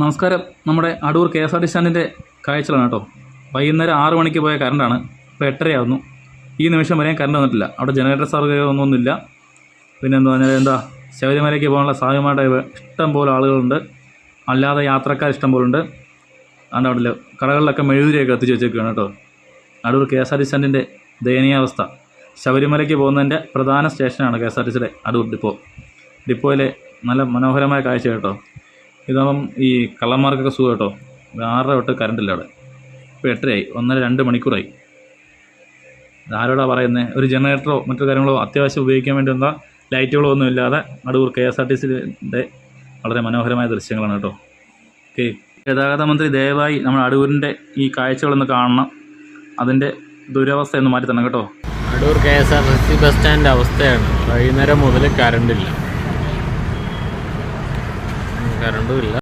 നമസ്കാരം. നമ്മുടെ അടൂർ KSRTC സ്റ്റാൻഡിൻ്റെ കാഴ്ചകളാണ് കേട്ടോ. വൈകുന്നേരം 6 മണിക്ക് പോയ കറണ്ടാണ്. ഇപ്പോൾ 8:30 ഈ നിമിഷം വരെയും കറണ്ട് വന്നിട്ടില്ല. അവിടെ ജനറേറ്റർ സൗകര്യമൊന്നുമില്ല. പിന്നെ ശബരിമലയ്ക്ക് പോകാനുള്ള സാധ്യമായിട്ട് ഇഷ്ടം പോലെ ആളുകളുണ്ട്. അല്ലാതെ യാത്രക്കാർ ഇഷ്ടം പോലെ ഉണ്ട്. അതുകൊണ്ട് അവിടെ കടകളിലൊക്കെ മെഴുകുതിരിയൊക്കെ എത്തിച്ച് വെച്ചേക്കുകയാണ് കേട്ടോ. അടൂർ KSRTC സ്റ്റാൻഡിൻ്റെ ദയനീയാവസ്ഥ. ശബരിമലയ്ക്ക് പോകുന്നതിൻ്റെ പ്രധാന സ്റ്റേഷനാണ് KSRTCയുടെ അടൂർ ഡിപ്പോയിലെ നല്ല മനോഹരമായ കാഴ്ച കേട്ടോ. ഇതാകുമ്പം ഈ കള്ളന്മാർക്കൊക്കെ സുഖം കേട്ടോ. 6:30 തൊട്ട് കറണ്ടില്ല അവിടെ. ഇപ്പോൾ 8:30 1.5-2 മണിക്കൂറായി. ആരോടാ പറയുന്നത്? ഒരു ജനറേറ്ററോ മറ്റു കാര്യങ്ങളോ അത്യാവശ്യം ഉപയോഗിക്കാൻ വേണ്ടിയുള്ള ലൈറ്റുകളോ ഒന്നും ഇല്ലാതെ അടൂർ KSRTCയുടെ വളരെ മനോഹരമായ ദൃശ്യങ്ങളാണ് കേട്ടോ. ഓക്കെ, ഗതാഗത മന്ത്രി ദയവായി നമ്മുടെ അടൂരിൻ്റെ ഈ കാഴ്ചകളൊന്ന് കാണണം. അതിൻ്റെ ദുരവസ്ഥ ഒന്ന് മാറ്റി തന്നെ കേട്ടോ. അടൂർ KSRTC ബസ് സ്റ്റാൻഡ് അവസ്ഥയാണ്. വൈകുന്നേരം മുതൽ കറണ്ടില്ല. കറണ്ടും ഇല്ല.